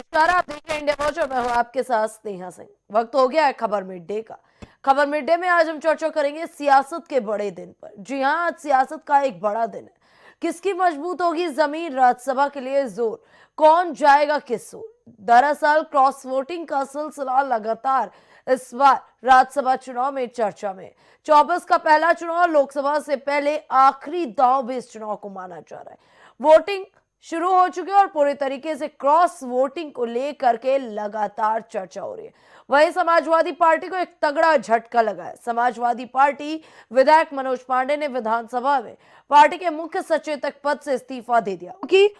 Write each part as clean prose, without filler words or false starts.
नमस्कार, आप देख रहे हैं इंडिया वॉच और मैं हूं आपके साथ स्नेहा सिंह। वक्त हो गया है खबर मिड डे का। खबर मिड डे में आज हम चर्चा करेंगे सियासत के बड़े दिन पर। जी हां, आज सियासत का एक बड़ा दिन है। किसकी मजबूत होगी जमीन, राज्यसभा के लिए जोर, कौन जाएगा किस ओर। दरअसल क्रॉस वोटिंग का सिलसिला लगातार इस बार राज्यसभा चुनाव में चर्चा में। 24 का पहला चुनाव, लोकसभा से पहले आखिरी दांव भी इस चुनाव को माना जा रहा है। वोटिंग शुरू हो चुके और पूरे तरीके से क्रॉस वोटिंग को लेकर के लगातार चर्चा हो रही है। वहीं समाजवादी पार्टी को एक तगड़ा झटका लगा है। समाजवादी पार्टी विधायक मनोज पांडे ने विधानसभा में पार्टी के मुख्य सचेतक पद से इस्तीफा दे दिया, क्योंकि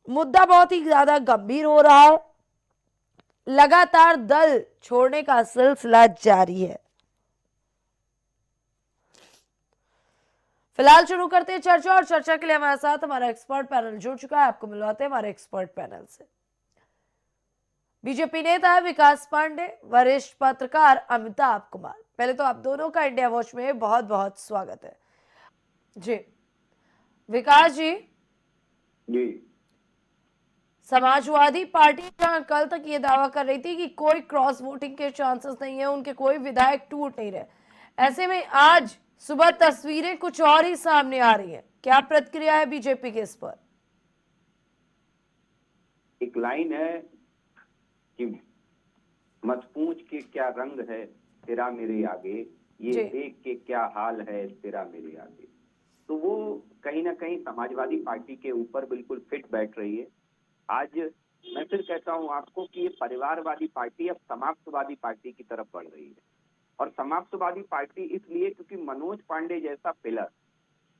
मुद्दा बहुत ही ज्यादा गंभीर हो रहा है। लगातार दल छोड़ने का सिलसिला जारी है। फिलहाल शुरू करते हैं चर्चा, और चर्चा के लिए हमारे साथ हमारा एक्सपर्ट पैनल जुड़ चुका है। आपको मिलवाते हैं हमारे एक्सपर्ट पैनल से। बीजेपी नेता विकास पांडे, वरिष्ठ पत्रकार अमिताभ कुमार। पहले तो आप दोनों का इंडिया वॉच में बहुत बहुत स्वागत है। जी विकास जी, समाजवादी पार्टी जहां कल तक ये दावा कर रही थी कि कोई क्रॉस वोटिंग के चांसेस नहीं है, उनके कोई विधायक टूट नहीं रहे, ऐसे में आज सुबह तस्वीरें कुछ और ही सामने आ रही हैं। क्या प्रतिक्रिया है बीजेपी के इस पर? एक लाइन है कि मत पूछ के क्या रंग है तेरा मेरे आगे, ये देख के क्या हाल है तेरा मेरे आगे। तो वो कहीं ना कहीं समाजवादी पार्टी के ऊपर बिल्कुल फिट बैठ रही है। आज मैं फिर कहता हूं आपको कि ये परिवारवादी पार्टी अब समाप्तवादी पार्टी की तरफ बढ़ रही है। और समाप्तवादी पार्टी इसलिए क्योंकि मनोज पांडे जैसा पिलर,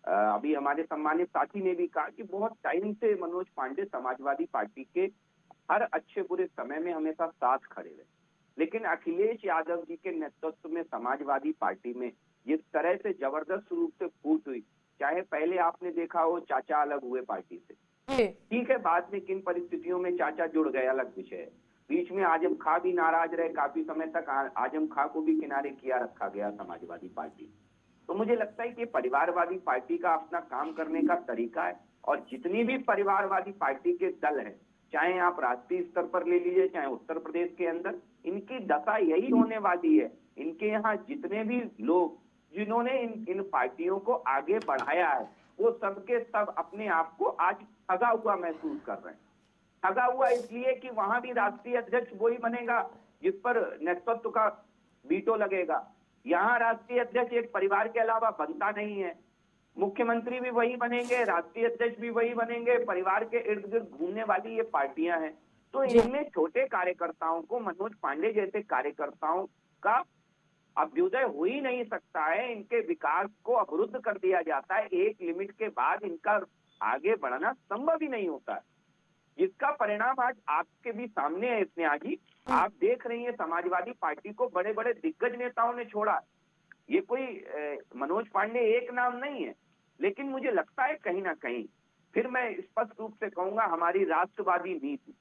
अभी हमारे सम्मानित साथी ने भी कहा कि बहुत टाइम से मनोज पांडे समाजवादी पार्टी के हर अच्छे बुरे समय में हमेशा साथ खड़े रहे, लेकिन अखिलेश यादव जी के नेतृत्व में समाजवादी पार्टी में जिस तरह से जबरदस्त रूप से फूट हुई, चाहे पहले आपने देखा हो चाचा अलग हुए पार्टी से, ठीक है, बाद में किन परिस्थितियों में चाचा जुड़ गए अलग विषय है। बीच में आजम खां भी नाराज रहे, काफी समय तक आजम खां को भी किनारे किया रखा गया समाजवादी पार्टी। तो मुझे लगता है कि परिवारवादी पार्टी का अपना काम करने का तरीका है, और जितनी भी परिवारवादी पार्टी के दल हैं, चाहे आप राष्ट्रीय स्तर पर ले लीजिए चाहे उत्तर प्रदेश के अंदर, इनकी दशा यही होने वाली है। इनके यहाँ जितने भी लोग जिन्होंने इन पार्टियों को आगे बढ़ाया है, वो सबके सब अपने आप को आज ठगा हुआ महसूस कर रहे हैं। ठगा हुआ इसलिए कि वहां भी राष्ट्रीय अध्यक्ष वही बनेगा जिस पर नेतृत्व का वीटो लगेगा। यहाँ राष्ट्रीय अध्यक्ष एक परिवार के अलावा बनता नहीं है। मुख्यमंत्री भी वही बनेंगे, राष्ट्रीय अध्यक्ष भी वही बनेंगे, परिवार के इर्द गिर्द घूमने वाली ये पार्टियां हैं। तो इनमें छोटे कार्यकर्ताओं को, मनोज पांडे जैसे कार्यकर्ताओं का अभ्युदय हो ही नहीं सकता है। इनके विकास को अवरुद्ध कर दिया जाता है। एक लिमिट के बाद इनका आगे बढ़ना संभव ही नहीं होता है, जिसका परिणाम आज आपके भी सामने है। स्नेहा जी, आप देख रही हैं समाजवादी पार्टी को बड़े बड़े दिग्गज नेताओं ने छोड़ा। ये कोई मनोज पांडे एक नाम नहीं है, लेकिन मुझे लगता है कहीं ना कहीं, फिर मैं स्पष्ट रूप से कहूंगा, हमारी राष्ट्रवादी नीति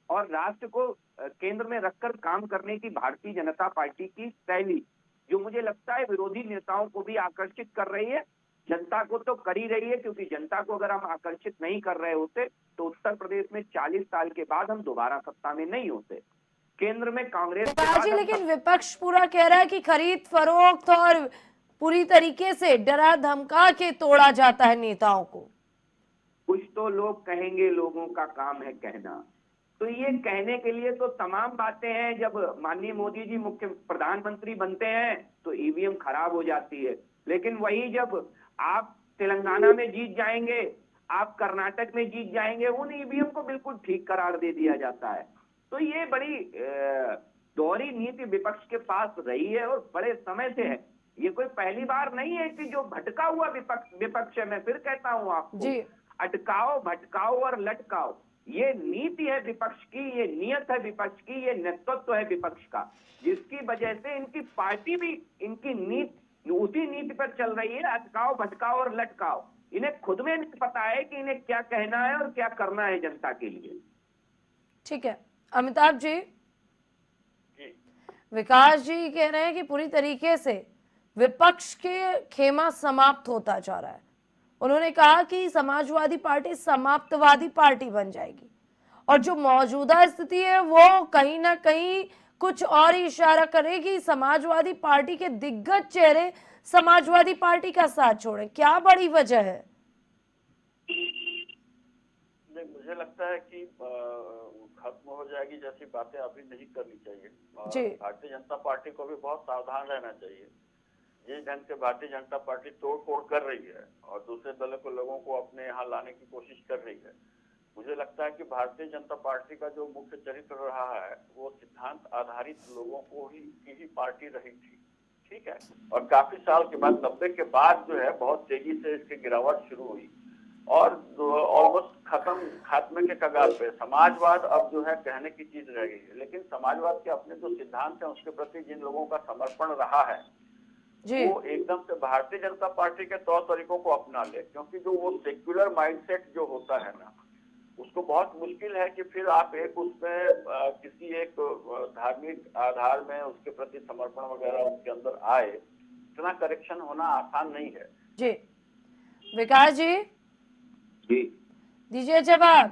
और राष्ट्र को केंद्र में रखकर काम करने की भारतीय जनता पार्टी की शैली, जो मुझे लगता है विरोधी नेताओं को भी आकर्षित कर रही है, जनता को तो कर ही रही है। क्योंकि जनता को अगर हम आकर्षित नहीं कर रहे होते तो उत्तर प्रदेश में 40 साल के बाद हम दोबारा सत्ता में नहीं होते। केंद्र में कांग्रेस के बाद लेकिन विपक्ष पूरा कह रहा है कि खरीद फरोख्त और पूरी तरीके से डरा धमका के तोड़ा जाता है नेताओं को। कुछ तो लोग कहेंगे, लोगों का काम है कहना। तो ये कहने के लिए तो तमाम बातें हैं। जब माननीय मोदी जी मुख्य प्रधानमंत्री बनते हैं तो ईवीएम खराब हो जाती है, लेकिन वही जब आप तेलंगाना में जीत जाएंगे, आप कर्नाटक में जीत जाएंगे, उन ईवीएम को बिल्कुल ठीक करार दे दिया जाता है। तो ये बड़ी दोहरी नीति विपक्ष के पास रही है और बड़े समय से है। ये कोई पहली बार नहीं है कि जो भटका हुआ विपक्ष है। मैं फिर कहता हूं आपको, अटकाओ, भटकाओ और लटकाओ, ये नीति है विपक्ष की, ये नियत है विपक्ष की, ये नेतृत्व है विपक्ष का, जिसकी वजह से इनकी पार्टी भी इनकी नीति उसी नीति पर चल रही है। अटकाओ, भटकाओ और लटकाओ। इन्हें खुद में नहीं पता है कि इन्हें क्या कहना है और क्या करना है जनता के लिए। ठीक है अमिताभ जी, विकास जी कह रहे हैं कि पूरी तरीके से विपक्ष के खेमा समाप्त होता जा रहा है। उन्होंने कहा कि समाजवादी पार्टी समाप्तवादी पार्टी बन जाएगी और जो मौजूदा स्थिति है वो कहीं ना कहीं कुछ और ही इशारा करेगी। समाजवादी पार्टी के दिग्गज चेहरे समाजवादी पार्टी का साथ छोड़े, क्या बड़ी वजह है? नहीं, मुझे लगता है कि खत्म हो जाएगी जैसी बातें अभी नहीं करनी चाहिए और जी भारतीय जनता पार्टी को भी बहुत सावधान रहना चाहिए। जिस ढंग से भारतीय जनता पार्टी तोड़ फोड़ कर रही है और दूसरे दलों के लोगों को अपने यहाँ लाने की कोशिश कर रही है, मुझे लगता है कि भारतीय जनता पार्टी का जो मुख्य चरित्र रहा है वो सिद्धांत आधारित लोगों को की ही पार्टी रही थी। ठीक है, और काफी साल के बाद 90 के बाद जो है बहुत तेजी से इसकी गिरावट शुरू हुई और ऑलमोस्ट खात्मे के कगार पे। समाजवाद अब जो है कहने की चीज रह गई है, लेकिन समाजवाद के अपने जो सिद्धांत हैं उसके प्रति जिन लोगों का समर्पण रहा है जी वो एकदम से भारतीय जनता पार्टी के तौर तरीकों को अपना ले, क्योंकि जो वो सेक्युलर माइंडसेट जो होता है ना, उसको बहुत मुश्किल है कि फिर आप एक उसमें किसी एक धार्मिक आधार में उसके प्रति समर्पण वगैरह उसके अंदर आए। इतना करेक्शन होना आसान नहीं है। जी विकास जी जी दीजिए जवाब।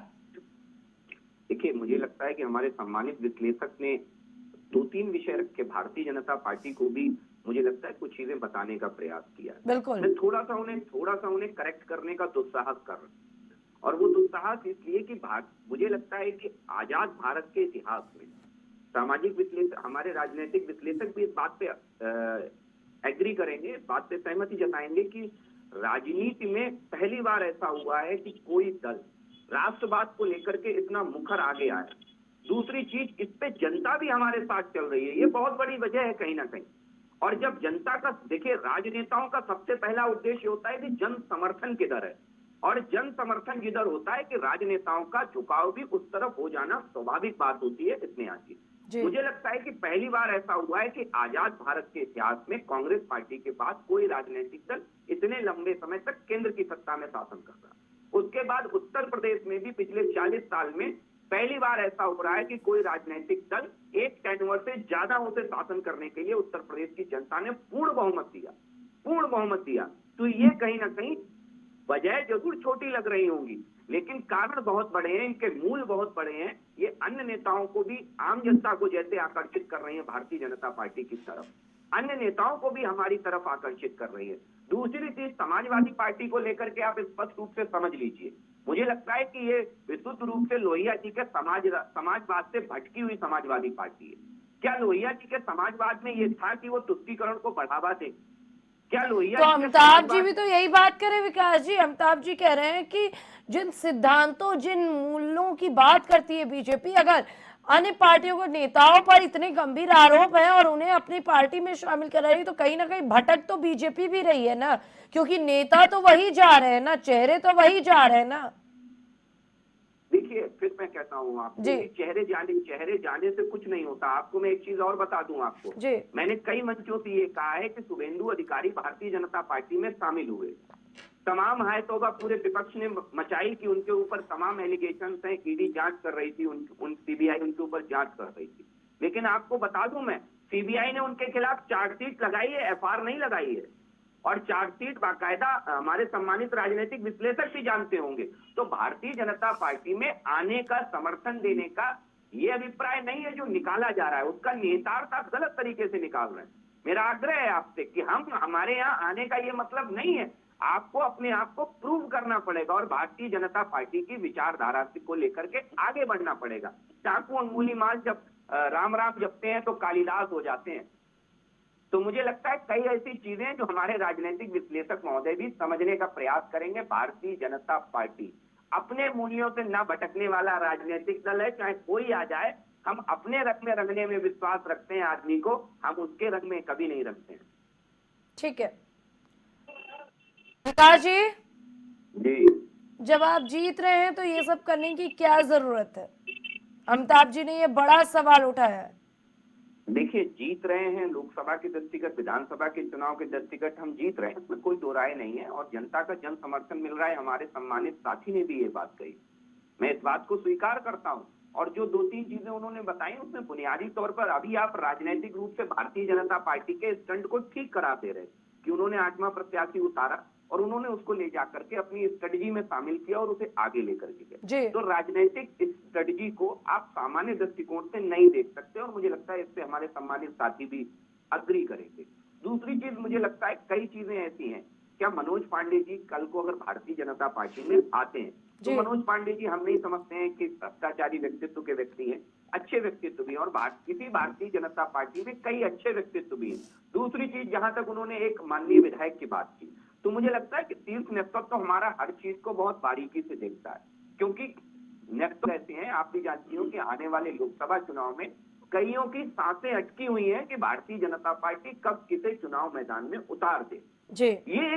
देखिए, मुझे लगता है कि हमारे सम्मानित विश्लेषक ने 2-3 विषय रखे भारतीय जनता पार्टी को भी, मुझे लगता है कुछ चीजें बताने का प्रयास किया है। बिल्कुल मैं थोड़ा सा उन्हें करेक्ट करने का दुस्साहस कर रहा हूं, और वो दुस्साहस इसलिए कि मुझे लगता है कि आजाद भारत के इतिहास में सामाजिक विश्लेषक, हमारे राजनीतिक विश्लेषक भी इस बात पे एग्री करेंगे, इस बात पे सहमति जताएंगे कि राजनीति में पहली बार ऐसा हुआ है कि कोई दल राष्ट्रवाद को लेकर के इतना मुखर आगे आया। दूसरी चीज, इस पे जनता भी हमारे साथ चल रही है, ये बहुत बड़ी वजह है कहीं ना कहीं। और जब जनता का, देखिए, राजनेताओं का सबसे पहला उद्देश्य होता है कि जन समर्थन किधर है, और जन समर्थन जिधर होता है कि राजनेताओं का झुकाव भी उस तरफ हो जाना स्वाभाविक बात होती है, इसमें आती है। मुझे लगता है कि पहली बार ऐसा हुआ है कि आजाद भारत के इतिहास में कांग्रेस पार्टी के पास कोई राजनीतिक दल इतने लंबे समय तक केंद्र की सत्ता में शासन कर रहा है। उसके बाद उत्तर प्रदेश में भी पिछले 40 साल में पहली बार ऐसा हो रहा है कि कोई राजनीतिक दल एक टेन्योर से ज्यादा उसे शासन करने के लिए उत्तर प्रदेश की जनता ने पूर्ण बहुमत दिया। तो ये कहीं ना कहीं वजह जरूर छोटी लग रही होंगी, लेकिन कारण बहुत बड़े हैं, इनके मूल बहुत बड़े हैं। ये अन्य नेताओं को भी, आम जनता को जैसे आकर्षित कर रही है भारतीय जनता पार्टी की तरफ, अन्य नेताओं को भी हमारी तरफ आकर्षित कर रही है। दूसरी चीज, समाजवादी पार्टी को लेकर के आप स्पष्ट रूप से समझ लीजिए, मुझे लगता है कि ये विशुद्ध रूप से लोहिया जी के समाजवाद से भटकी हुई समाजवादी पार्टी है। क्या लोहिया जी के समाजवाद में ये था कि वो तुष्टीकरण को बढ़ावा दे? क्या लोहिया तो जी के अमिताभ जी समाजवाद भी तो यही बात करें विकास जी। अमिताभ जी कह रहे हैं कि जिन सिद्धांतों, जिन मूल्यों की बात करती है बीजेपी, अगर अन्य पार्टियों को, नेताओं पर इतने गंभीर आरोप हैं और उन्हें अपनी पार्टी में शामिल कर रही है, तो कहीं ना कहीं भटक तो बीजेपी भी रही है ना, क्योंकि नेता तो वही जा रहे हैं ना, चेहरे तो वही जा रहे हैं ना। देखिए, फिर मैं कहता हूँ आपको जी कि चेहरे जाने से कुछ नहीं होता। आपको मैं एक चीज और बता दूं आपको, जी मैंने कई मंचों से ये कहा है कि शुभेंदु अधिकारी भारतीय जनता पार्टी में शामिल हुए, तमाम हाय तौबा पूरे विपक्ष ने मचाई कि उनके ऊपर तमाम एलिगेशन हैं, ईडी जांच कर रही थी, सीबीआई उनके ऊपर जांच कर रही थी। लेकिन आपको बता दूं मैं, सीबीआई ने उनके खिलाफ चार्जशीट लगाई है, एफआईआर नहीं लगाई है, और चार्जशीट बाकायदा हमारे सम्मानित राजनीतिक विश्लेषक भी जानते होंगे। तो भारतीय जनता पार्टी में आने का, समर्थन देने का ये अभिप्राय नहीं है जो निकाला जा रहा है, उसका निहितार्थ आप गलत तरीके से निकाल रहे हैं। मेरा आग्रह है आपसे कि हमारे यहाँ आने का ये मतलब नहीं है। आपको अपने आप को प्रूव करना पड़ेगा और भारतीय जनता पार्टी की विचारधारा को लेकर के आगे बढ़ना पड़ेगा। चाकू अंगुली माल जब राम राम जपते हैं तो कालिदास हो जाते हैं। तो मुझे लगता है कई ऐसी चीजें जो हमारे राजनीतिक विश्लेषक महोदय भी समझने का प्रयास करेंगे। भारतीय जनता पार्टी अपने मूल्यों से न भटकने वाला राजनीतिक दल है, चाहे कोई आ जाए। हम अपने रंग में रंगने में विश्वास रखते हैं आदमी को, हम उसके रंग में कभी नहीं रखते हैं। ठीक है विकास जी, जी, जब आप जीत रहे हैं तो ये सब करने की क्या जरूरत है? अमिताभ जी ने ये बड़ा सवाल उठाया है। देखिए, जीत रहे हैं लोकसभा के दृष्टिगत, विधानसभा के चुनाव के दृष्टिगत हम जीत रहे हैं, इसमें कोई दो राय नहीं है, और जनता का जन समर्थन मिल रहा है। हमारे सम्मानित साथी ने भी ये बात कही, मैं इस बात को स्वीकार करता हूं। और जो 2-3 चीजें उन्होंने बताई उसमें बुनियादी तौर पर अभी आप राजनीतिक रूप से भारतीय जनता पार्टी के स्टंट को ठीक करा दे रहे कि उन्होंने 8वां प्रत्याशी उतारा, और उन्होंने उसको ले जाकर के अपनी स्ट्रेटजी में शामिल किया और उसे आगे लेकर के जी। गए। तो राजनीतिक स्ट्रेटजी को आप सामान्य दृष्टिकोण से नहीं देख सकते, और मुझे लगता है इससे हमारे सम्मानित साथी भी अग्री करेंगे। दूसरी चीज मुझे लगता है कई चीजें ऐसी हैं, क्या मनोज पांडे जी कल को अगर भारतीय जनता पार्टी में आते हैं तो जी। मनोज पांडे जी हम नहीं समझते हैं कि भ्रष्टाचारी व्यक्तित्व के व्यक्ति हैं, अच्छे व्यक्तित्व भी हैं, और किसी भारतीय जनता पार्टी में कई अच्छे व्यक्तित्व भी हैं। दूसरी चीज, जहां तक उन्होंने एक माननीय विधायक की बात की, तो मुझे लगता है कि शीर्ष नेतृत्व तो हमारा हर चीज को बहुत बारीकी से देखता है, क्योंकि नेतृत्व ऐसे हैं, आप भी जानती हो कि आने वाले लोकसभा चुनाव में कईयों की सांसें अटकी हुई हैं कि भारतीय जनता पार्टी कब किसे चुनाव मैदान में उतार दे। जी। ये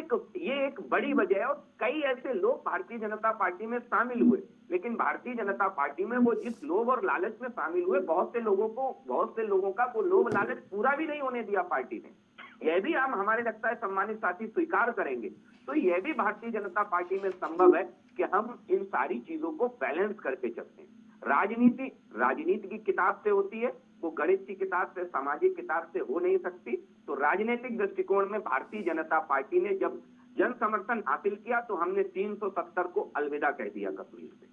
एक बड़ी वजह है, और कई ऐसे लोग भारतीय जनता पार्टी में शामिल हुए, लेकिन भारतीय जनता पार्टी में वो जिस लोभ और लालच में शामिल हुए, बहुत से लोगों का वो लोभ लालच पूरा भी नहीं होने दिया पार्टी ने। यह भी हम हमारे लगता है सम्मानित साथी स्वीकार करेंगे। तो यह भी भारतीय जनता पार्टी में संभव है कि हम इन सारी चीजों को बैलेंस करके चलते हैं। राजनीति की किताब से होती है, वो गणित की किताब से, सामाजिक किताब से हो नहीं सकती। तो राजनीतिक दृष्टिकोण में भारतीय जनता पार्टी ने जब जन समर्थन हासिल किया तो हमने 370 को अलविदा कह दिया, कश्मीर से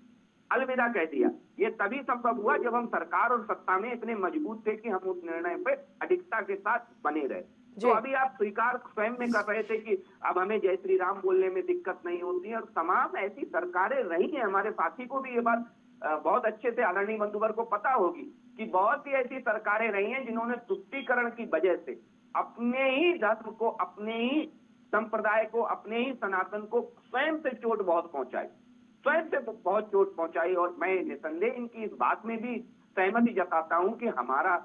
अलविदा कह दिया। ये तभी संभव हुआ जब हम सरकार और सत्ता में इतने मजबूत थे कि हम उस निर्णय पे अडिगता के साथ बने रहे। तो अभी आप स्वीकार स्वयं में कर रहे थे कि अब हमें जय श्री राम बोलने में दिक्कत नहीं होती है, और तमाम ऐसी सरकारें रही हैं। हमारे साथी को भी ये बात बहुत अच्छे से आदरणीय बंधुवर को पता होगी कि बहुत सी ऐसी सरकारें रही हैं जिन्होंने तुष्टीकरण की वजह से अपने ही धर्म को, अपने ही संप्रदाय को, अपने ही सनातन को स्वयं से चोट बहुत पहुंचाई, स्वयं से बहुत चोट पहुंचाई। और मैं निसंदेह इनकी इस बात में भी सहमति जताता हूं कि हमारा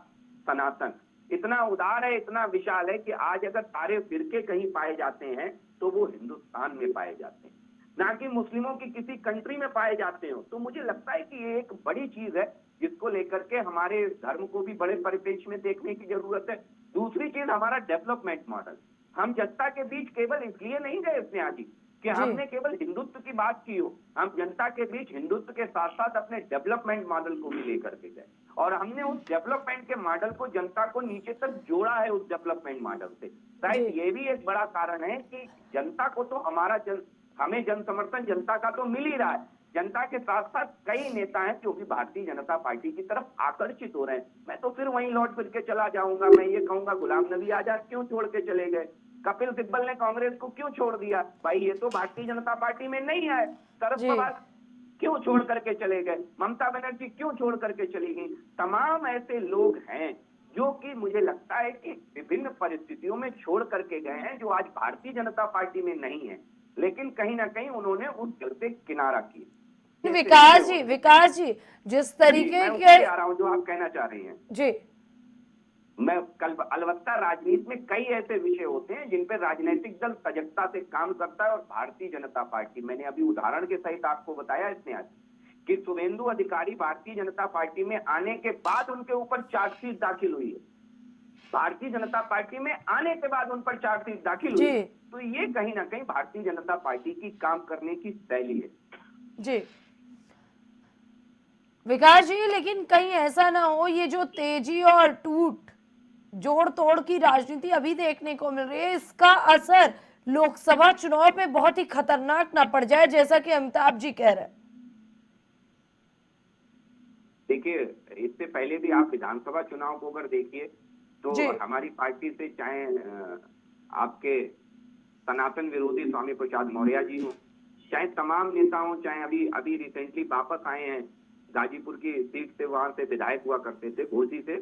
सनातन इतना उदार है, इतना विशाल है कि आज अगर सारे फिरके कहीं पाए जाते हैं तो वो हिंदुस्तान में पाए जाते हैं, ना कि मुस्लिमों की किसी कंट्री में पाए जाते हो। तो मुझे लगता है कि ये एक बड़ी चीज है जिसको लेकर के हमारे धर्म को भी बड़े परिप्रेक्ष्य में देखने की जरूरत है। दूसरी चीज, हमारा डेवलपमेंट मॉडल, हम जनता के बीच केवल इसलिए नहीं गए स्नेहा जी कि हमने केवल हिंदुत्व की बात की हो, हम जनता के बीच हिंदुत्व के साथ साथ अपने डेवलपमेंट मॉडल को भी लेकर के गए, और हमने उस डेवलपमेंट के मॉडल को जनता को नीचे तक जोड़ा है उस डेवलपमेंट मॉडल से। शायद ये भी एक बड़ा कारण है कि जनता को तो हमें जन समर्थन जनता का तो मिल ही रहा है। जनता के साथ साथ कई नेता हैं जो भी भारतीय जनता पार्टी की तरफ आकर्षित हो रहे हैं। मैं तो फिर वहीं लौट फिर के चला जाऊंगा, मैं ये कहूंगा गुलाम नबी आजाद क्यों छोड़ के चले गए, कपिल सिब्बल ने कांग्रेस को क्यों छोड़ दिया, भाई ये तो भारतीय जनता पार्टी में नहीं है। शरद पवार क्यों छोड़ करके चले गए, ममता बनर्जी क्यों छोड़ करके चली गई। तमाम ऐसे लोग हैं जो कि मुझे लगता है कि विभिन्न परिस्थितियों में छोड़ करके गए हैं, जो आज भारतीय जनता पार्टी में नहीं है, लेकिन कहीं ना कहीं उन्होंने उस जल से किनारा किया। विकास जी जिस तरीके के आ रहा हूँ जो आप कहना चाह रही हैं जी, मैं कल अलबत्ता राजनीति में कई ऐसे विषय होते हैं जिन पर राजनीतिक दल सजगता से काम करता है, और भारतीय जनता पार्टी, मैंने अभी उदाहरण के सहित आपको बताया इसने आज कि शुभेंदु अधिकारी भारतीय जनता पार्टी में आने के बाद उनके ऊपर चार्जशीट दाखिल हुई है, भारतीय जनता पार्टी में आने के बाद उन पर चार्जशीट दाखिल हुई है। तो ये कहीं ना कहीं भारतीय जनता पार्टी की काम करने की शैली है। जी विकास जी, लेकिन कहीं ऐसा ना हो ये जो तेजी और टूट जोड़ तोड़ की राजनीति अभी देखने को मिल रही है, इसका असर लोकसभा चुनाव पे बहुत ही खतरनाक ना पड़ जाए, जैसा कि अमिताभ जी कह रहे हैं। देखिए, इससे पहले भी आप विधानसभा चुनाव को अगर देखिए तो हमारी पार्टी से चाहे आपके सनातन विरोधी स्वामी प्रसाद मौर्य जी हो, चाहे तमाम नेता हो, चाहे अभी रिसेंटली वापस आए हैं गाजीपुर की सीट से, वहां से विधायक हुआ करते थे घोसी से,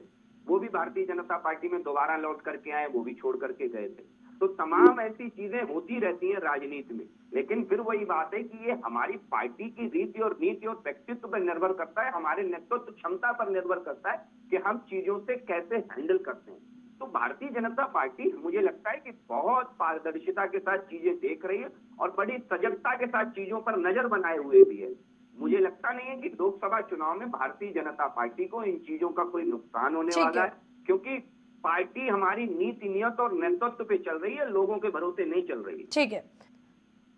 वो भी भारतीय जनता पार्टी में दोबारा लौट करके आए, वो भी छोड़ करके गए थे। तो तमाम ऐसी चीजें होती रहती हैं राजनीति में, लेकिन फिर वही बात है कि ये हमारी पार्टी की रीति और नीति और व्यक्तित्व पर निर्भर करता है, हमारे नेतृत्व क्षमता पर निर्भर करता है कि हम चीजों से कैसे हैंडल करते हैं। तो भारतीय जनता पार्टी मुझे लगता है कि बहुत पारदर्शिता के साथ चीजें देख रही है और बड़ी सजगता के साथ चीजों पर नजर बनाए हुए भी है। मुझे लगता नहीं है कि लोकसभा चुनाव में भारतीय जनता पार्टी को इन चीजों का कोई नुकसान होने वाला है, क्योंकि पार्टी हमारी नीति नियत और नेतृत्व पे चल रही है, लोगों के भरोसे नहीं चल रही। ठीक है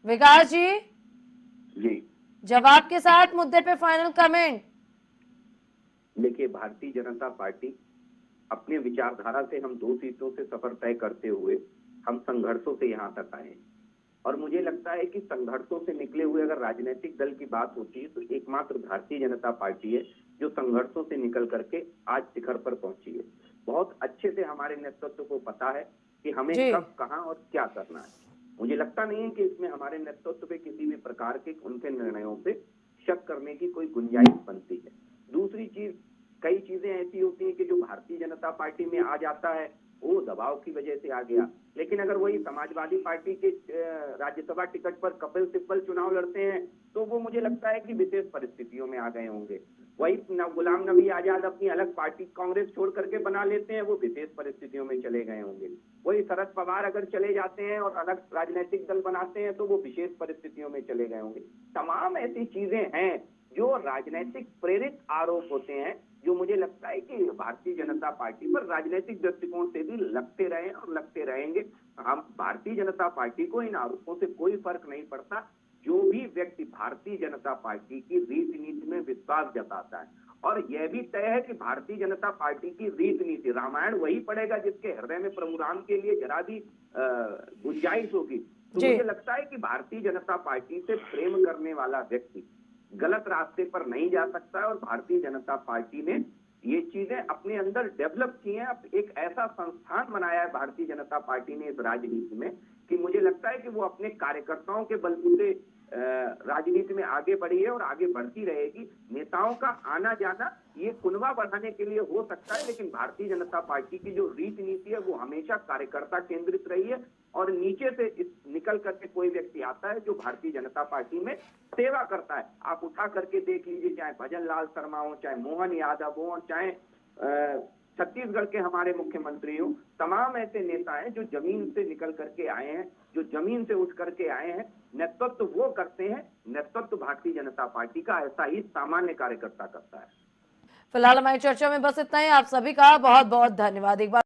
विकास जी, जवाब के साथ मुद्दे पे फाइनल कमेंट। देखिए, भारतीय जनता पार्टी अपने विचारधारा से हम 2 सीटों से सफर तय करते हुए हम संघर्षों से यहाँ तक आए। और मुझे लगता है कि संघर्षों से निकले हुए अगर राजनीतिक दल की बात होती है तो एकमात्र भारतीय जनता पार्टी है जो संघर्षों से निकल करके आज शिखर पर पहुंची है। बहुत अच्छे से हमारे नेतृत्व को पता है कि हमें जी। कब, कहां और क्या करना है। मुझे लगता नहीं है कि इसमें हमारे नेतृत्व पे किसी भी प्रकार के उनके निर्णयों पे शक करने की कोई गुंजाइश बनती है। दूसरी चीज, कई चीजें ऐसी होती हैं कि जो भारतीय जनता पार्टी में आ जाता है वो दबाव की वजह से आ गया, लेकिन अगर वही समाजवादी पार्टी के राज्यसभा टिकट पर कपिल सिब्बल चुनाव लड़ते हैं तो वो मुझे लगता है कि विशेष परिस्थितियों में आ गए होंगे। वही गुलाम नबी आजाद अपनी अलग पार्टी कांग्रेस छोड़ करके बना लेते हैं, वो विशेष परिस्थितियों में चले गए होंगे। वही शरद पवार अगर चले जाते हैं और अलग राजनीतिक दल बनाते हैं तो वो विशेष परिस्थितियों में चले गए होंगे। तमाम ऐसी चीजें हैं जो राजनीतिक प्रेरित आरोप होते हैं, जो मुझे लगता है कि भारतीय जनता पार्टी पर राजनीतिक दृष्टिकोण से भी लगते रहे और लगते रहेंगे। हम भारतीय जनता पार्टी को इन आरोपों से कोई फर्क नहीं पड़ता। जो भी व्यक्ति भारतीय जनता पार्टी की रीति नीति में विश्वास जताता है, और यह भी तय है कि भारतीय जनता पार्टी की रीति नीति, रामायण वही पढ़ेगा जिसके हृदय में प्रभु राम के लिए जरा भी गुंजाइश होगी। तो जी। मुझे लगता है कि भारतीय जनता पार्टी से प्रेम करने वाला व्यक्ति गलत रास्ते पर नहीं जा सकता है, और भारतीय जनता पार्टी ने ये चीजें अपने अंदर डेवलप की हैं। अब एक ऐसा संस्थान बनाया है भारतीय जनता पार्टी ने इस राजनीति में कि मुझे लगता है कि वो अपने कार्यकर्ताओं के बलबूते राजनीति में आगे बढ़ी है और आगे बढ़ती रहेगी। नेताओं का आना जाना ये कुनबा बढ़ाने के लिए हो सकता है, लेकिन भारतीय जनता पार्टी की जो रीति नीति है वो हमेशा कार्यकर्ता केंद्रित रही है, और नीचे से निकल करके कोई व्यक्ति आता है जो भारतीय जनता पार्टी में सेवा करता है। आप उठा करके देख लीजिए, चाहे भजन लाल शर्मा हो, चाहे मोहन यादव हो, और चाहे छत्तीसगढ़ के हमारे मुख्यमंत्री हो, तमाम ऐसे नेता हैं जो जमीन से निकल करके आए हैं, जो जमीन से उठ करके आए हैं। नेतृत्व वो करते हैं, नेतृत्व भारतीय जनता पार्टी का ऐसा ही सामान्य कार्यकर्ता करता है। फिलहाल हमारी चर्चा में बस इतना ही। आप सभी का बहुत बहुत धन्यवाद। एक बार